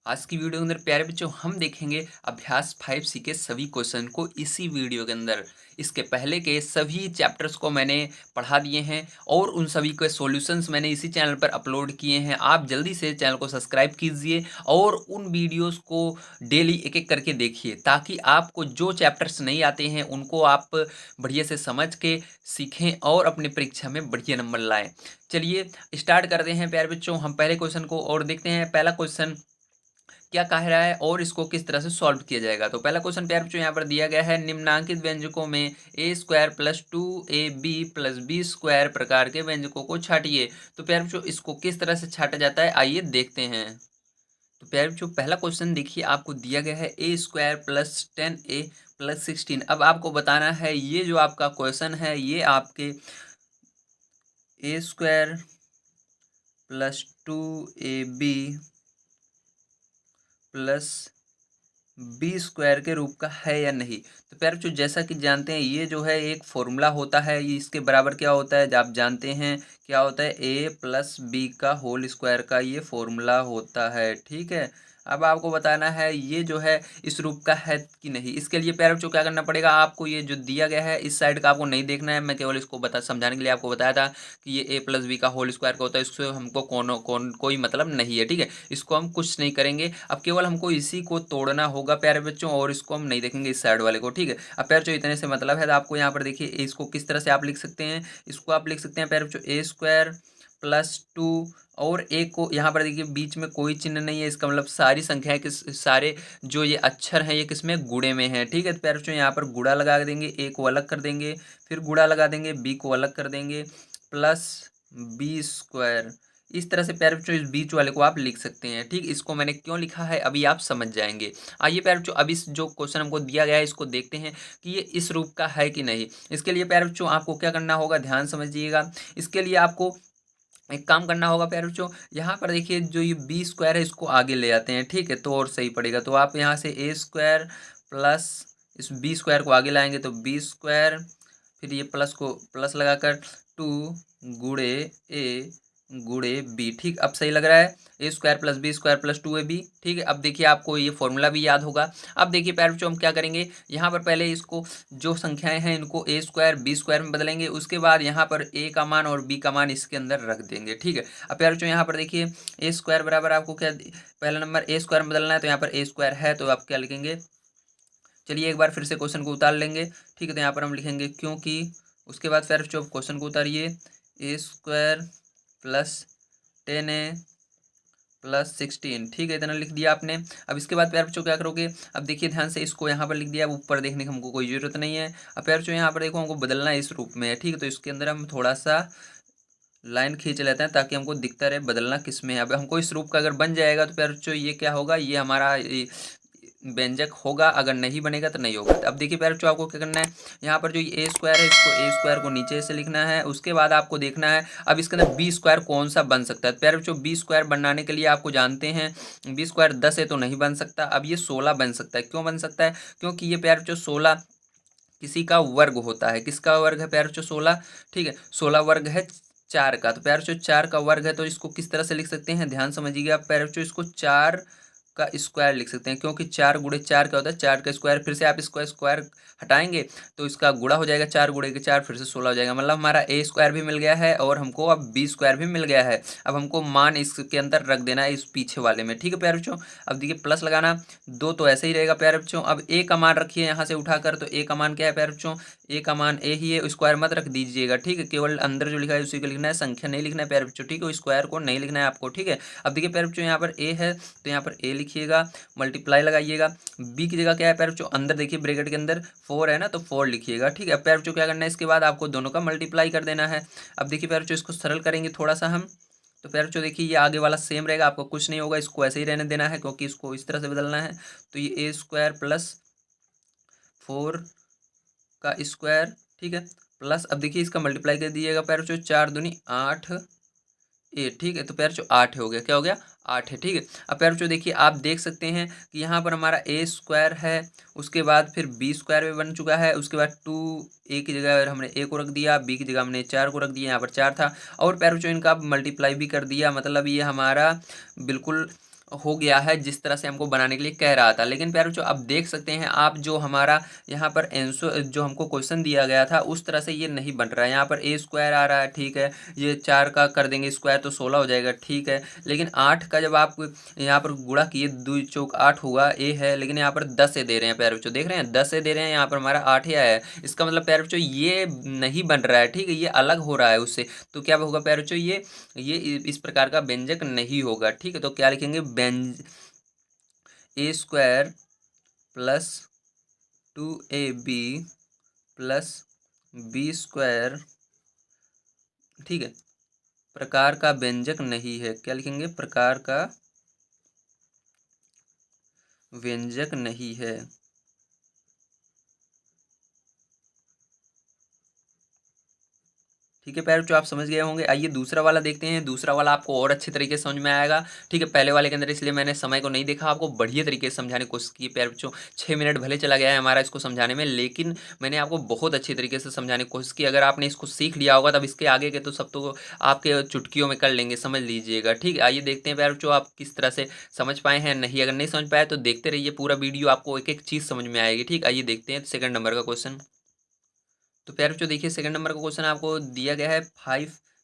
आज की वीडियो के अंदर प्यारे बच्चों हम देखेंगे अभ्यास 5C के सभी क्वेश्चन को इसी वीडियो के अंदर। इसके पहले के सभी चैप्टर्स को मैंने पढ़ा दिए हैं और उन सभी के सॉल्यूशंस मैंने इसी चैनल पर अपलोड किए हैं। आप जल्दी से चैनल को सब्सक्राइब कीजिए और उन वीडियोस को डेली एक एक करके देखिए, ताकि आपको जो चैप्टर्स नहीं आते हैं उनको आप बढ़िया से समझ के सीखें और अपनी परीक्षा में बढ़िया नंबर लाएं। चलिए स्टार्ट करते हैं प्यारे बच्चों। हम पहले क्वेश्चन को और देखते हैं। पहला क्वेश्चन क्या कह रहा है और इसको किस तरह से सॉल्व किया जाएगा। तो पहला क्वेश्चन प्यारे बच्चों यहाँ पर दिया गया है, निम्नांकित व्यंजकों में A square plus 2ab plus B square प्रकार के व्यंजकों को छाटिए। तो प्यारे बच्चों इसको किस तरह से छाटा जाता है, आइए देखते हैं। तो प्यारे बच्चों पहला क्वेश्चन देखिए, आपको दिया गया है A square plus 10a plus 16। अब आपको बताना है ये जो आपका क्वेश्चन है ये आपके A square plus 2ab plus B square के रूप का है या नहीं। तो प्यारे बच्चों जैसा कि जानते हैं ये जो है एक फॉर्मूला होता है, ये इसके बराबर क्या होता है, जब आप जानते हैं क्या होता है, ए प्लस बी का होल स्क्वायर का ये फॉर्मूला होता है। ठीक है, अब आपको बताना है ये जो है इस रूप का है कि नहीं। इसके लिए प्यारे बच्चों क्या करना पड़ेगा, आपको ये जो दिया गया है इस साइड का आपको नहीं देखना है। मैं केवल इसको समझाने के लिए आपको बताया था कि ये ए प्लस बी का होल स्क्वायर का होता है, इससे हमको कोई मतलब नहीं है। ठीक है, इसको हम कुछ नहीं करेंगे, अब केवल हमको इसी को तोड़ना होगा प्यारे बच्चों, और इसको हम नहीं देखेंगे इस साइड वाले को। ठीक है, अब प्यारे बच्चों इतने से मतलब है। तो आपको यहाँ पर देखिए इसको किस तरह से आप लिख सकते हैं, इसको आप लिख सकते हैं प्यारे बच्चों ए स्क्वायर प्लस 2 और ए को यहाँ पर देखिए बीच में कोई चिन्ह नहीं है, इसका मतलब सारी संख्याएं किस सारे जो ये अक्षर हैं ये किसमें गुणे में है। ठीक है, तो प्यारे बच्चों यहाँ पर गुणा लगा देंगे, ए को अलग कर देंगे, फिर गुणा लगा देंगे, बी को अलग कर देंगे, प्लस बी स्क्वायर। इस तरह से प्यारे बच्चों इस बीच वाले को आप लिख सकते हैं। ठीक, इसको मैंने क्यों लिखा है अभी आप समझ जाएंगे। आइए प्यारे बच्चों अब इस जो क्वेश्चन हमको दिया गया है इसको देखते हैं कि ये इस रूप का है कि नहीं। इसके लिए प्यारे बच्चों आपको क्या करना होगा, ध्यान समझिएगा। इसके लिए आपको एक काम करना होगा प्यारे बच्चों, यहाँ पर देखिए जो ये बी स्क्वायर है इसको आगे ले आते हैं। ठीक है, तो और सही पड़ेगा। तो आप यहाँ से ए स्क्वायर प्लस इस बी स्क्वायर को आगे लाएंगे तो बी स्क्वायर, फिर ये प्लस को प्लस लगाकर 2 गुणे ए गुणे बी। ठीक, अब सही लग रहा है, A square plus B square plus 2ab। ठीक है, अब देखिए आपको ये फॉर्मूला भी याद होगा। अब देखिए प्यारे बच्चों हम क्या करेंगे, यहाँ पर पहले इसको जो संख्याएं हैं इनको ए स्क्वायर बी स्क्वायर में बदलेंगे, उसके बाद यहाँ पर ए का मान और बी का मान इसके अंदर रख देंगे। ठीक है, अब प्यारे बच्चों यहाँ पर देखिए ए स्क्वायर बराबर आपको क्या, पहला नंबर ए स्क्वायर में बदलना है तो यहाँ पर ए स्क्वायर है तो आप क्या लिखेंगे, चलिए एक बार फिर से क्वेश्चन को उतार लेंगे। ठीक है, तो यहाँ पर हम लिखेंगे क्योंकि, उसके बाद फिर जो क्वेश्चन को उतारिए, ए स्क्वायर प्लस 10a प्लस 16। ठीक है, इतना लिख दिया आपने। अब इसके बाद प्यारे बच्चों क्या करोगे, अब देखिए ध्यान से, इसको यहाँ पर लिख दिया, अब ऊपर देखने की हमको कोई जरूरत नहीं है। अब प्यारे बच्चों यहाँ पर देखो हमको बदलना है इस रूप में। ठीक है, तो इसके अंदर हम थोड़ा सा लाइन खींच लेते हैं ताकि हमको दिखता रहे बदलना किस में है। अब हमको इस रूप का अगर बन जाएगा तो प्यारे बच्चों ये क्या होगा, ये हमारा व्यंजक होगा, अगर नहीं बनेगा तो नहीं होगा। तो अब देखिए प्यारे बच्चों आपको क्या करना है, यहाँ पर जो ए स्क्वायर है इसको ए स्क्वायर को नीचे से लिखना है। उसके बाद आपको देखना है अब इसके अंदर बी स्क्वायर कौन सा बन सकता है। प्यारे बच्चों बी स्क्वायर बनाने के लिए आपको जानते हैं बी स्क्वायर 10 है तो नहीं बन सकता, अब ये 16 बन सकता है। क्यों बन सकता है, क्योंकि ये प्यारे बच्चों 16 किसी का वर्ग होता है। किसका वर्ग है प्यारे बच्चों, 16। ठीक है, 16 वर्ग है 4 का, तो प्यारे बच्चों 4 का वर्ग है तो इसको किस तरह से लिख सकते हैं, ध्यान समझिएगा प्यारे बच्चों, इसको 4 का स्क्वायर लिख सकते हैं, क्योंकि 4 गुणे 4 क्या होता है, 4 का स्क्वायर। फिर से आप इसको स्क्वायर हटाएंगे तो इसका गुणा हो जाएगा, 4 गुणे के 4 फिर से 16 हो जाएगा। मतलब हमारा ए स्क्वायर भी मिल गया है और हमको अब बी स्क्वायर भी मिल गया है। अब हमको मान इसके अंदर रख देना है इस पीछे वाले में। ठीक है प्यारे बच्चों, अब देखिए प्लस लगाना, 2 तो ऐसे ही रहेगा प्यारे बच्चों। अब ए का मान रखिए यहाँ से उठाकर, तो ए का मान क्या है प्यारे बच्चों, ए का मान ए ही है, स्क्वायर मत रख दीजिएगा। ठीक है, केवल अंदर जो लिखा है उसी को लिखना है, संख्या नहीं लिखना है प्यारे बच्चों। ठीक है, स्क्वायर को नहीं लिखना है आपको। ठीक है, अब देखिए प्यारे बच्चों यहाँ पर ए है तो यहाँ पर ए लिखिएगा, मल्टीप्लाई लगाइएगा। बी की जगह क्या है प्यारे बच्चों, अंदर देखिए ब्रैकेट के अंदर 4 है ना, तो 4 लिखिएगा। ठीक है, प्यारे बच्चों क्या करना है, इसके बाद आपको दोनों का मल्टीप्लाई कर देना है। अब देखिए प्यारे बच्चों इसको सरल करेंगे थोड़ा सा हम, तो प्यारे बच्चों देखिए ये आगे वाला सेम रहेगा, आपको कुछ नहीं होगा, इसको ऐसे ही रहने देना है क्योंकि इसको इस तरह से बदलना है। तो ये ए स्क्वायर प्लस 4 का स्क्वायर। ठीक है, प्लस अब देखिए इसका मल्टीप्लाई कर दीजिएगा प्यारे बच्चों, 4 दूनी 8 ए। ठीक है, तो प्यारे बच्चों 8 हो गया, क्या हो गया, 8 है। ठीक है, अब प्यारे बच्चों देखिए आप देख सकते हैं कि यहाँ पर हमारा ए स्क्वायर है, उसके बाद फिर बी स्क्वायर भी बन चुका है, उसके बाद 2 ए की जगह हमने ए को रख दिया, बी की जगह हमने 4 को रख दिया, यहाँ पर 4 था। और प्यारे बच्चों इनका मल्टीप्लाई भी कर दिया, मतलब ये हमारा बिल्कुल हो गया है जिस तरह से हमको बनाने के लिए कह रहा था। लेकिन प्यारे बच्चों अब देख सकते हैं आप, जो हमारा यहाँ पर आंसर जो हमको क्वेश्चन दिया गया था उस तरह से ये नहीं बन रहा है। यहाँ पर ए स्क्वायर आ रहा है, ठीक है, ये 4 का कर देंगे स्क्वायर तो 16 हो जाएगा, ठीक है। लेकिन 8 का जब आप यहाँ पर गुणा किए, 2 चौक 8 हुआ, ए है, लेकिन यहाँ पर 10 से दे रहे हैं प्यारे बच्चों, देख रहे हैं 10 से दे रहे हैं, यहाँ पर हमारा 8 ही आया है। इसका मतलब प्यारे बच्चों ये नहीं बन रहा है, ठीक है, ये अलग हो रहा है उससे। तो क्या होगा प्यारे बच्चों, ये इस प्रकार का व्यंजक नहीं होगा, ठीक है। तो क्या लिखेंगे, A square plus 2ab plus B square, ठीक है, प्रकार का व्यंजक नहीं है। क्या लिखेंगे, प्रकार का व्यंजक नहीं है। ठीक है प्यारे बच्चों, आप समझ गए होंगे। आइए दूसरा वाला देखते हैं। दूसरा वाला आपको और अच्छे तरीके से समझ में आएगा, ठीक है। पहले वाले के अंदर इसलिए मैंने समय को नहीं देखा, आपको बढ़िया तरीके से समझाने की कोशिश की प्यारे बच्चों। 6 मिनट भले चला गया है हमारा इसको समझाने में, लेकिन मैंने आपको बहुत अच्छी तरीके से समझाने की कोशिश की। अगर आपने इसको सीख लिया होगा तब इसके आगे के तो सब तो आपके चुटकियों में कर लेंगे, समझ लीजिएगा, ठीक है। आइए देखते हैं प्यारे बच्चों आप किस तरह से समझ पाए हैं नहीं। अगर नहीं समझ पाए तो देखते रहिए पूरा वीडियो, आपको एक एक चीज़ समझ में आएगी, ठीक। आइए देखते हैं सेकंड नंबर का क्वेश्चन। तो प्यारे बच्चों देखिए सेकंड नंबर का क्वेश्चन आपको दिया गया है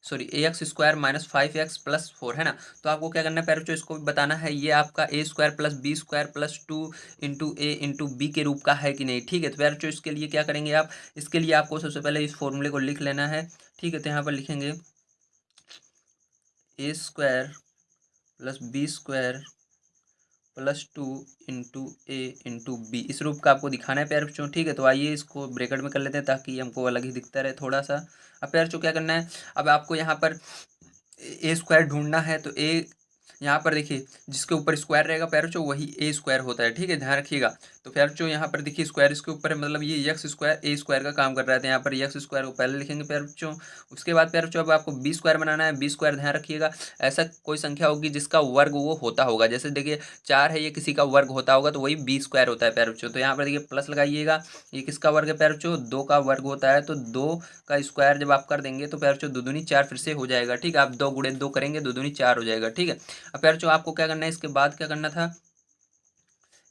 ए एक्स स्क्वायर माइनस 5x+4, है ना। तो आपको क्या करना है प्यारे बच्चों, इसको भी बताना है ये आपका A square plus B square plus 2 × a × b के रूप का है कि नहीं, ठीक है। तो प्यारे बच्चों इसके लिए क्या करेंगे आप, इसके लिए आपको सबसे पहले इस फॉर्मूले को लिख लेना है, ठीक है। तो यहाँ पर लिखेंगे A square plus B square +2 × a × b, इस रूप का आपको दिखाना है प्यारे बच्चों, ठीक है। तो आइए इसको ब्रैकेट में कर लेते हैं ताकि हमको अलग ही दिखता रहे थोड़ा सा। अब प्यारे बच्चों क्या करना है, अब आपको यहाँ पर ए स्क्वायर ढूंढना है। तो ए यहाँ पर देखिए जिसके ऊपर स्क्वायर रहेगा प्यारे बच्चों वही ए स्क्वायर होता है, ठीक है, ध्यान रखिएगा। तो प्यारे बच्चों यहाँ पर देखिए स्क्वायर इसके ऊपर है, मतलब ये एक्स स्क्वायर ए स्क्वायर का काम कर रहा है। तो यहाँ पर एक्स स्क्वायर को पहले लिखेंगे प्यारे बच्चों। उसके बाद प्यारे बच्चों अब आपको बी स्क्वायर बनाना है। बी स्क्वायर ध्यान रखिएगा, ऐसा कोई संख्या होगी जिसका वर्ग वो होता होगा, जैसे देखिए 4 है, ये किसी का वर्ग होता होगा तो वही बी स्क्वायर होता है प्यारे बच्चों। तो यहाँ पर देखिए प्लस लगाइएगा, ये किसका वर्ग है प्यारे बच्चों, 2 का वर्ग होता है। तो 2 का स्क्वायर जब आप कर देंगे तो प्यारे बच्चों 2 दूनी 4 फिर से हो जाएगा, ठीक है। आप 2 × 2 करेंगे, 2 दूनी 4 हो जाएगा, ठीक है। अब प्यारे बच्चों आपको क्या करना है, इसके बाद क्या करना था,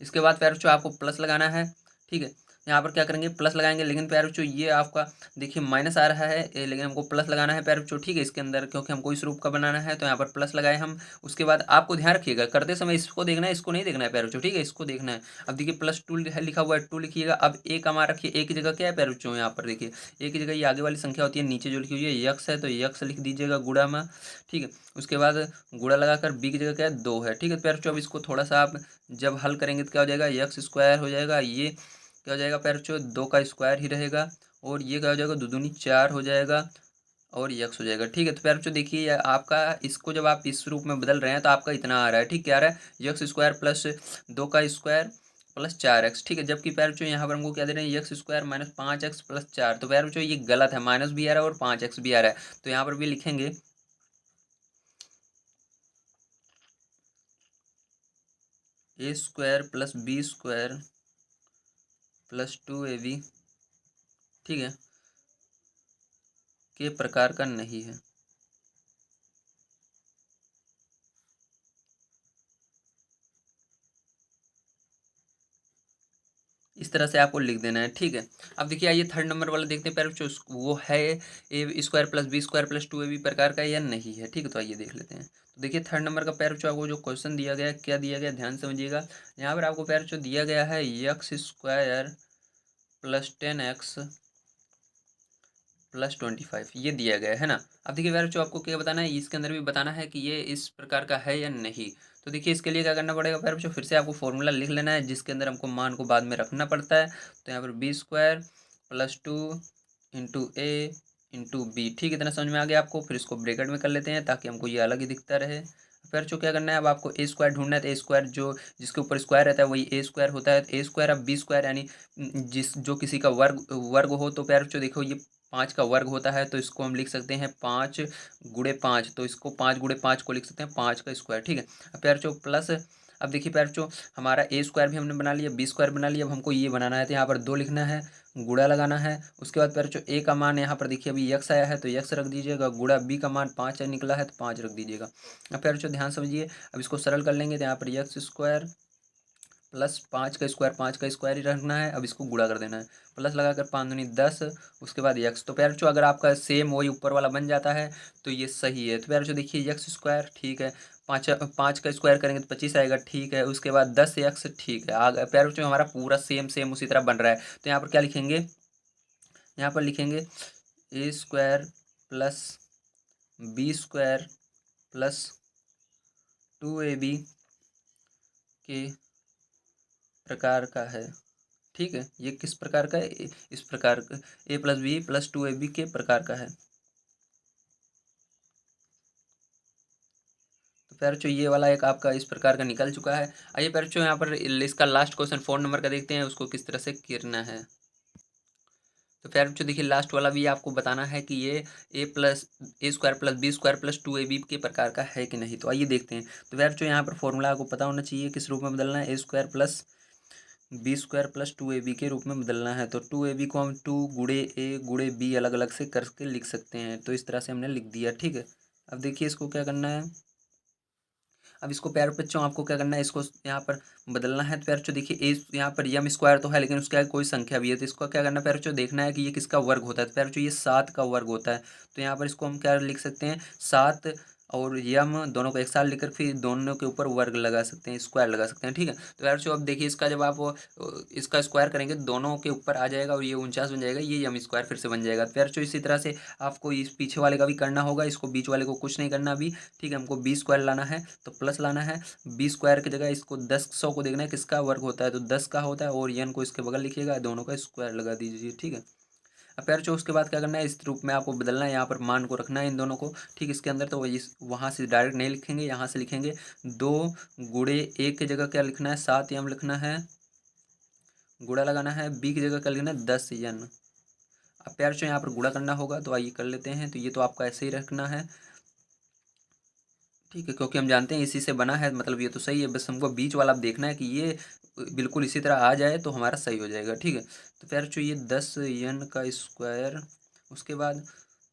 इसके बाद प्यारे बच्चों आपको प्लस लगाना है, ठीक है। यहाँ पर क्या करेंगे, प्लस लगाएंगे, लेकिन प्यारे बच्चों ये आपका देखिए माइनस आ रहा है, लेकिन हमको प्लस लगाना है प्यारे बच्चों, ठीक है, इसके अंदर, क्योंकि हमको इस रूप का बनाना है। तो यहाँ पर प्लस लगाए हम। उसके बाद आपको ध्यान रखिएगा करते समय इसको देखना है, इसको नहीं देखना है प्यारे बच्चों, ठीक है, इसको देखना है। अब देखिए +2 लिखा हुआ है, 2 लिखिएगा। अब एक हमारा रखिए, एक की जगह क्या है प्यारे बच्चों, यहाँ पर देखिए एक की जगह ये आगे वाली संख्या होती है, नीचे जो लिखी हुई है यक्स है, तो यक्स लिख दीजिएगा गुणा में, ठीक है। उसके बाद गुणा लगाकर बी की जगह क्या है, 2 है, ठीक है प्यारे बच्चों। अब इसको थोड़ा सा आप जब हल करेंगे तो क्या हो जाएगा, एक्स स्क्वायर हो जाएगा, ये क्या हो जाएगा प्यारे बच्चों, 2 का स्क्वायर ही रहेगा, और ये क्या हो जाएगा, 2 दूनी 4 हो जाएगा, और यक्स हो जाएगा, ठीक है। तो प्यारे बच्चों देखिए आपका इसको जब आप इस रूप में बदल रहे हैं तो आपका इतना आ रहा है, ठीक, क्या आ रहा है, यक्स स्क्वायर प्लस 2 का स्क्वायर प्लस 4x, ठीक है। जबकि प्यारे बच्चों यहाँ पर हमको क्या दे रहे हैं, x square minus 5x plus 4। तो प्यारे बच्चों ये गलत है, माइनस भी आ रहा है और 5x भी आ रहा है। तो यहाँ पर भी लिखेंगे A square plus B square plus 2ab, ठीक है, के प्रकार का नहीं है। इस तरह से आपको लिख देना है, ठीक है। अब देखिए आइए थर्ड नंबर वाला देखते हैं प्यारे बच्चों, वो है A square plus B square plus 2ab प्रकार का या नहीं है, ठीक है। तो आइए देख लेते हैं। तो देखिए थर्ड नंबर का प्यारे बच्चों आपको जो क्वेश्चन दिया गया है, क्या दिया गया, ध्यान से समझिएगा। यहाँ पर आपको प्यारे बच्चों दिया गया है x square plus 10x plus 25, ये दिया गया है ना। अब देखिए प्यारे बच्चों आपको क्या बताना है, इसके अंदर भी बताना है कि ये इस प्रकार का है या नहीं। तो देखिए इसके लिए क्या करना पड़ेगा प्यारे बच्चों, फिर से आपको फॉर्मूला लिख लेना है जिसके अंदर हमको मान को बाद में रखना पड़ता है। तो यहाँ पर B square plus 2 × a × b, ठीक, इतना समझ में आ गया आपको। फिर इसको ब्रैकेट में कर लेते हैं ताकि हमको ये अलग ही दिखता रहे। फिर जो क्या करना है, अब आपको ए स्क्वायर ढूंढना है। तो ए स्क्वायर जो जिसके ऊपर स्क्वायर रहता है वही ए स्क्वायर होता है। तो ए स्क्वायर अब बी स्क्वायर यानी जिस जो किसी का वर्ग वर्ग हो। तो प्यारे बच्चों देखो ये 5 का वर्ग होता है, तो इसको हम लिख सकते हैं 5 × 5। तो इसको 5 × 5 को लिख सकते हैं 5 का स्क्वायर, ठीक है। अब प्यारे बच्चों प्लस अब देखिए प्यारे बच्चों, हमारा ए स्क्वायर भी हमने बना लिया, बी स्क्वायर बना लिया। अब हमको ये बनाना है, तो यहाँ पर 2 लिखना है, गुणा लगाना है। उसके बाद प्यारे बच्चों ए का मान यहाँ पर देखिए अभी x आया है तो x रख दीजिएगा, गुणा बी का मान 5 निकला है तो 5 रख दीजिएगा। अब प्यारे बच्चों ध्यान समझिए, अब इसको सरल कर लेंगे तो यहाँ पर x स्क्वायर प्लस 5 का स्क्वायर ही रखना है। अब इसको गुणा कर देना है, प्लस लगाकर 5 दूनी 10, उसके बाद x। तो प्यारे बच्चों अगर आपका सेम वही ऊपर वाला बन जाता है तो ये सही है। तो प्यारे बच्चों देखिए x स्क्वायर ठीक है, 5 का स्क्वायर करेंगे तो 25 आएगा, ठीक है। उसके बाद 10x ठीक है, आ गया। प्यारे बच्चों हमारा पूरा सेम सेम उसी तरह बन रहा है। तो यहाँ पर क्या लिखेंगे, यहाँ पर लिखेंगे A square plus B square plus 2ab के प्रकार का है, ठीक है। ये किस प्रकार का है, इस प्रकार का, ए प्लस बी प्लस 2ab के प्रकार का है। तो प्यारे बच्चों ये वाला एक आपका इस प्रकार का निकल चुका है। आइए प्यारे बच्चों यहाँ पर इसका लास्ट क्वेश्चन 4 नंबर का देखते हैं, उसको किस तरह से करना है। तो प्यारे बच्चों देखिए लास्ट वाला भी आपको बताना है कि ये A square plus B square plus 2ab के प्रकार का है कि नहीं। तो आइए देखते हैं। तो प्यारे बच्चों यहाँ पर फॉर्मूला आपको पता होना चाहिए किस रूप में बदलना है, A square plus B square plus 2ab के रूप में बदलना है। तो 2ab को हम 2 गुणे ए गुणे बी अलग अलग से करके लिख सकते हैं। तो इस तरह से हमने लिख दिया, ठीक है। अब देखिए इसको क्या करना है, अब इसको प्यारे बच्चों आपको क्या करना है, इसको यहाँ पर बदलना है। तो प्यारे बच्चों देखिए ए यहाँ पर यम स्क्वायर तो है लेकिन उसके आगे कोई संख्या भी है, तो इसको क्या करना है प्यारे बच्चों, देखना है कि ये किसका वर्ग होता है। तो प्यारे बच्चों ये 7 का वर्ग होता है। तो यहाँ पर इसको हम क्या लिख सकते हैं, 7 और यम दोनों को एक साथ लिखकर फिर दोनों के ऊपर वर्ग लगा सकते हैं, स्क्वायर लगा सकते हैं, ठीक है। तो प्यारे बच्चों अब देखिए इसका जब आप इसका स्क्वायर करेंगे दोनों के ऊपर आ जाएगा और ये 49 बन जाएगा, ये यम स्क्वायर फिर से बन जाएगा। तो प्यारे बच्चों इसी तरह से आपको इस पीछे वाले का भी करना होगा, इसको बीच वाले को कुछ नहीं करना अभी, ठीक है। हमको बी स्क्वायर लाना है तो प्लस लाना है, बी स्क्वायर की जगह इसको 10 को देखना है किसका वर्ग होता है, तो 10 का होता है और यन को इसके बगल लिखिएगा, दोनों का स्क्वायर लगा दीजिए, ठीक है। अब प्यारे बच्चों उसके बाद क्या करना है, इस रूप में आपको बदलना है, यहाँ पर मान को रखना है इन दोनों को, ठीक। इसके अंदर तो इस वहाँ से डायरेक्ट नहीं लिखेंगे, यहाँ से लिखेंगे 2 गुणे ए की जगह क्या लिखना है, 7 यम लिखना है, गुणा लगाना है, बी की जगह क्या लिखना है 10 यन। अब प्यारे बच्चों यहाँ पर गुणा करना होगा, तो आइए कर लेते हैं। तो ये तो आपका ऐसे ही रखना है, ठीक है, क्योंकि हम जानते हैं इसी से बना है, मतलब ये तो सही है। बस हमको बीच वाला अब देखना है कि ये बिल्कुल इसी तरह आ जाए तो हमारा सही हो जाएगा, ठीक है। तो प्यारे बच्चों ये 10 यन का स्क्वायर, उसके बाद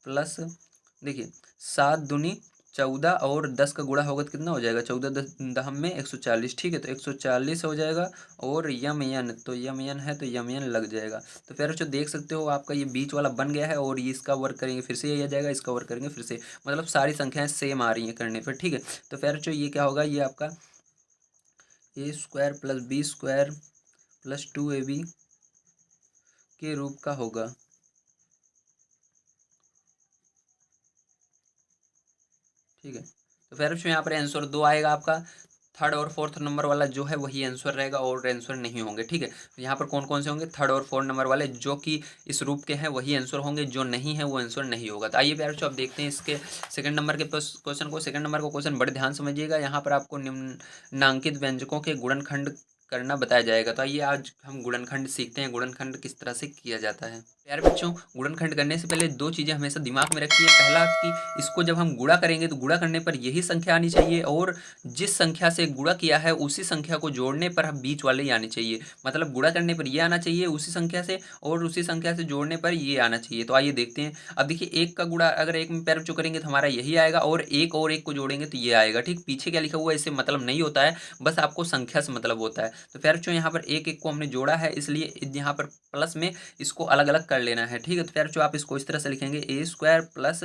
प्लस देखिए 7 दूनी 14 और 10 का गुणा होगा तो कितना हो जाएगा, 14 10 दहम में 140, ठीक है। तो 140 हो जाएगा और यम यन, तो यम यन है तो यम यन लग जाएगा। तो प्यारे बच्चों देख सकते हो आपका ये बीच वाला बन गया है और ये इसका वर्क करेंगे फिर से यही आ जाएगा, इसका वर्क करेंगे फिर से, मतलब सारी संख्याएं सेम आ रही हैं करने पर, ठीक है। तो प्यारे बच्चों ये क्या होगा, ये आपका A square plus B square plus 2ab के रूप का होगा, ठीक है। तो प्यारे बच्चों यहाँ पर आंसर 2 आएगा आपका, थर्ड और फोर्थ नंबर वाला जो है वही आंसर रहेगा और आंसर नहीं होंगे, ठीक है। तो यहाँ पर कौन कौन से होंगे, थर्ड और फोर्थ नंबर वाले जो कि इस रूप के हैं वही आंसर होंगे, जो नहीं है वो आंसर नहीं होगा। तो आइए प्यारे बच्चों अब देखते हैं इसके सेकंड नंबर के क्वेश्चन को। सेकंड नंबर का क्वेश्चन बड़े ध्यान समझिएगा, यहाँ पर आपको निम्नांकित व्यंजकों के गुणनखंड करना बताया जाएगा। तो आइए आज हम गुणनखंड सीखते हैं, गुणनखंड किस तरह से किया जाता है। प्यारे बच्चों गुणनखंड करने से पहले 2 चीज़ें हमेशा दिमाग में रखिए। पहला कि इसको जब हम गुणा करेंगे तो गुणा करने पर यही संख्या आनी चाहिए और जिस संख्या से गुणा किया है उसी संख्या को जोड़ने पर हम बीच वाले ही आने चाहिए, मतलब गुणा करने पर ये आना चाहिए उसी संख्या से और उसी संख्या से जोड़ने पर ये आना चाहिए। तो आइए देखते हैं। अब देखिए एक का गुणा अगर एक में प्यारे बच्चों करेंगे तो हमारा यही आएगा और एक को जोड़ेंगे तो ये आएगा, ठीक। पीछे क्या लिखा हुआ है इससे मतलब नहीं होता है, बस आपको संख्या से मतलब होता है। तो प्यारे बच्चों यहाँ पर एक को हमने जोड़ा है इसलिए यहाँ पर प्लस में इसको अलग अलग कर लेना है, ठीक है। तो प्यारे बच्चों आप इसको इस तरह से लिखेंगे, ए स्क्वायर प्लस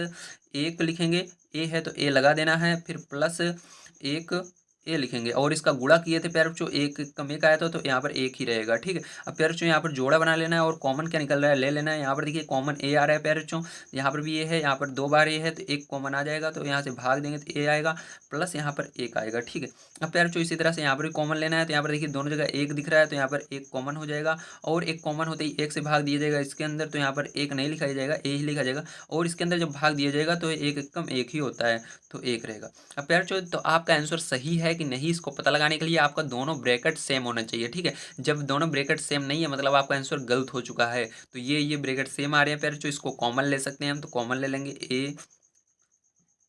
1 लिखेंगे, ए है तो ए लगा देना है, फिर प्लस 1 ए लिखेंगे और इसका गुणा किए थे प्यारे बच्चों, एक कम एक आया था तो यहाँ पर एक ही रहेगा, ठीक है। अब प्यारे बच्चों यहाँ पर जोड़ा बना लेना है और कॉमन क्या निकल रहा है ले लेना है। यहाँ पर देखिए कॉमन ए आ रहा है प्यारे बच्चों, यहाँ पर भी ये है, यहाँ पर 2 बार ये है तो एक कॉमन आ जाएगा, तो यहाँ से भाग देंगे तो ए आएगा प्लस यहाँ पर एक आएगा, ठीक है। अब प्यारे बच्चों इसी तरह से यहाँ पर भी कॉमन लेना है, तो यहाँ पर देखिए दोनों जगह एक दिख रहा है तो यहाँ पर एक कॉमन हो जाएगा और एक कॉमन होते ही एक से भाग दिया जाएगा इसके अंदर, तो यहाँ पर एक नहीं लिखा जाएगा ए ही लिखा जाएगा और इसके अंदर जब भाग दिया जाएगा तो एक कम एक ही होता है तो एक रहेगा। अब प्यारे बच्चों तो आपका आंसर सही है कि नहीं इसको पता लगाने के लिए आपका दोनों ब्रैकेट सेम होना चाहिए, ठीक है। जब दोनों ब्रैकेट सेम नहीं है मतलब आपका आंसर गलत हो चुका है। तो ये ब्रैकेट सेम आ रहे हैं प्यारे बच्चों, इसको कॉमन ले सकते हैं हम, तो कॉमन ले लेंगे ए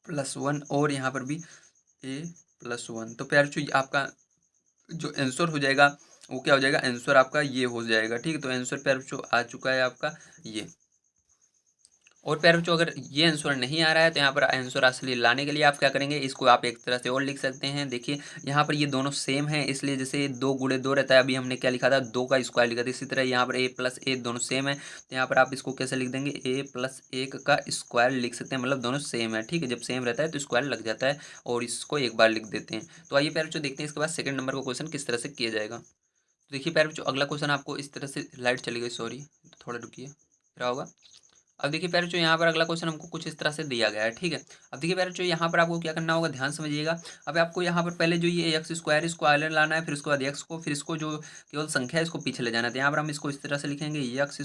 प्लस 1 और यहाँ पर भी ए प्लस 1। तो प्यारे बच्चों आपका जो आंसर हो जाएगा वो क्या हो जाएगा, आंसर आपका ये हो जाएगा। ठीक है, तो आंसर प्यारे बच्चों आ चुका है आपका ये। और प्यारे बच्चों अगर ये आंसर नहीं आ रहा है तो यहाँ पर आंसर असली लाने के लिए आप क्या करेंगे, इसको आप एक तरह से और लिख सकते हैं। देखिए यहाँ पर ये दोनों सेम है, इसलिए जैसे 2 × 2 रहता है, अभी हमने क्या लिखा था, 2 का स्क्वायर लिखा था, इसी तरह यहाँ पर a+a दोनों सेम है, तो यहाँ पर आप इसको कैसे लिख देंगे, a+1 का स्क्वायर लिख सकते हैं, मतलब दोनों सेम है। ठीक है, जब सेम रहता है तो स्क्वायर लग जाता है और इसको एक बार लिख देते हैं। तो आइए प्यारे बच्चों देखते हैं इसके बाद सेकंड नंबर का क्वेश्चन किस तरह से किया जाएगा। तो देखिए प्यारे बच्चों अगला क्वेश्चन आपको इस तरह से, लाइट चली गई सॉरी, थोड़ा रुकिए, क्या होगा। अब देखिए प्यारे बच्चों यहाँ पर अगला क्वेश्चन हमको कुछ इस तरह से दिया गया है। ठीक है, अब देखिए प्यारे बच्चों यहाँ पर आपको क्या करना होगा, ध्यान समझिएगा। अब आपको यहाँ पर पहले जो ये एक्स स्क्वायर इसको आगे लाना है, फिर उसके बाद एक्स को, फिर इसको जो केवल संख्या है इसको पीछे ले जाना है। तो यहाँ पर हम इसको इस तरह से लिखेंगे, x²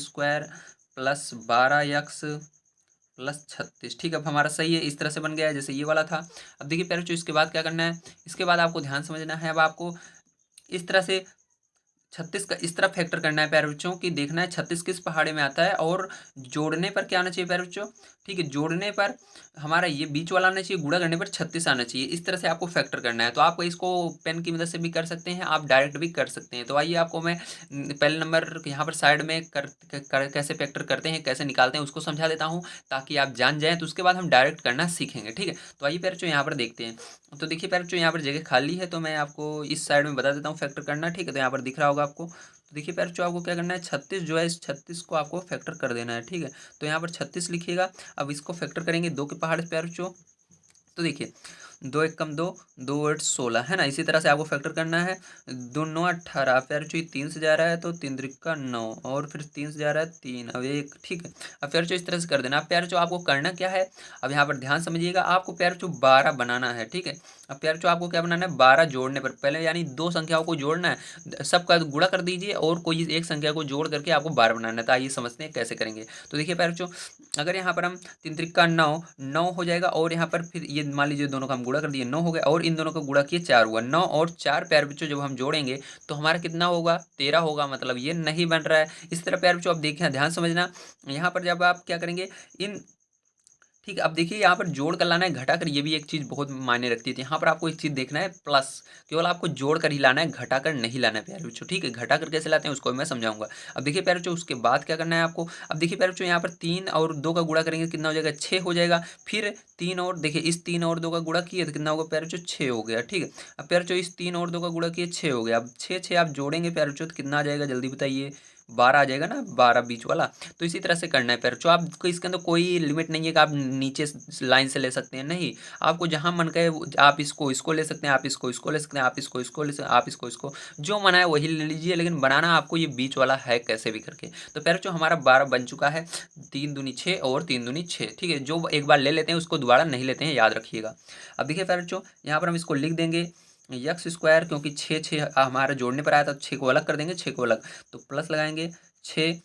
+ 12x + 36। ठीक है, अब हमारा सही है, इस तरह से बन गया है जैसे ये वाला था। अब देखिए प्यारे बच्चों इसके बाद क्या करना है, इसके बाद आपको ध्यान समझना है। अब आपको इस तरह से 36 का इस तरह फैक्टर करना है प्यारे बच्चों, कि देखना है 36 किस पहाड़े में आता है, और जोड़ने पर क्या आना चाहिए प्यारे बच्चों। ठीक है, जोड़ने पर हमारा ये बीच वाला आना चाहिए, गुणा करने पर 36 आना चाहिए। इस तरह से आपको फैक्टर करना है। तो आप इसको पेन की मदद से भी कर सकते हैं, आप डायरेक्ट भी कर सकते हैं। तो आइए आपको मैं पहले नंबर यहाँ पर साइड में कैसे फैक्टर करते हैं, कैसे निकालते हैं उसको समझा देता हूँ, ताकि आप जान जाएँ, तो उसके बाद हम डायरेक्ट करना सीखेंगे। ठीक है, तो आइए प्यारे बच्चों यहाँ पर देखते हैं। तो देखिए प्यारे बच्चों यहाँ पर जगह खाली है, तो मैं आपको इस साइड में बता देता हूँ फैक्टर करना। ठीक है, तो यहाँ पर दिख रहा होगा आपको। तो देखिए प्यारे बच्चों आपको क्या करना है, 36 जो है, इस 36 को आपको फैक्टर कर देना है। ठीक है, तो यहाँ पर 36 लिखिएगा। अब इसको फैक्टर करेंगे 2 के पहाड़ पे प्यारे बच्चों। तो देखिए 2 × 1 = 2, 2 × 8 = 16 है ना। इसी तरह से आपको फैक्टर करना है, 2 × 9 = 18। प्यारे बच्चों 3 से जा रहा है तो 3 × 9, और फिर 3 से जा रहा है 3, अब 1। ठीक है, अब प्यारे बच्चों इस तरह से कर देना। अब प्यारे बच्चों आपको करना क्या है, अब यहाँ पर ध्यान समझिएगा, आपको प्यारे बच्चों 12 बनाना है। ठीक है, अब प्यारे बच्चों आपको क्या बनाना है, 12 जोड़ने पर पहले, यानी 2 संख्याओं को जोड़ना है, सबका गुणा कर दीजिए और कोई एक संख्या को जोड़ करके आपको 12 बनाना है। तो आइए समझते हैं कैसे करेंगे। तो देखिए प्यारे बच्चों अगर यहाँ पर हम 3 × 9, 9 हो जाएगा, और यहाँ पर फिर ये मान लीजिए दोनों का हम गुणा कर दिए, 9 हो गया, और इन दोनों का गुणा किए 4 हुआ। 9 और 4 प्यारे बच्चों जब हम जोड़ेंगे तो हमारा कितना होगा, 13 होगा, मतलब ये नहीं बन रहा है। इस तरह प्यारे बच्चों आप देखें, ध्यान समझना, यहाँ पर जब आप क्या करेंगे, इन ठीक है, अब देखिए यहाँ पर जोड़ कर लाना है, घटा कर, ये भी एक चीज़ बहुत मायने रखती है। तो यहाँ पर आपको एक चीज़ देखना है, प्लस, केवल आपको जोड़ कर ही लाना है, घटा कर नहीं लाना है प्यारे बच्चों। ठीक है, घटा कर कैसे लाते हैं उसको मैं समझाऊंगा। अब देखिए प्यारे बच्चों उसके बाद क्या करना है आपको, अब देखिए प्यारे बच्चों यहाँ पर 3 और 2 का गुणा करेंगे, कितना हो जाएगा, 6 हो जाएगा। फिर 3 और, देखिए इस 3 और 2 का गुणा किए तो कितना होगा प्यारे बच्चों, 6 हो गया। ठीक है, अब प्यारे बच्चों इस 3 और 2 का गुणा किए 6 हो गया। अब 6 आप जोड़ेंगे प्यारे बच्चों तो कितना आ जाएगा, जल्दी बताइए, 12 आ जाएगा ना, 12 बीच वाला। तो इसी तरह से करना है प्यारे बच्चों। आपको इसके अंदर कोई लिमिट नहीं है कि आप नीचे लाइन से ले सकते हैं, नहीं, आपको जहां मन करे आप इसको ले सकते हैं, आप इसको ले सकते हैं, आप इसको ले सकते हैं, आप इसको जो मन है वही ले लीजिए, लेकिन बनाना आपको ये बीच वाला है कैसे भी करके। तो प्यारे बच्चों हमारा 12 बन चुका है, 3 दूनी 6 और 3 दूनी 6। ठीक है, जो एक बार ले लेते हैं उसको दोबारा नहीं लेते हैं, याद रखिएगा। अब देखिए प्यारे बच्चों यहाँ पर हम इसको लिख देंगे x², क्योंकि 6 6 हमारे जोड़ने पर आया था, 6 को अलग कर देंगे, 6 को अलग, तो प्लस लगाएंगे 6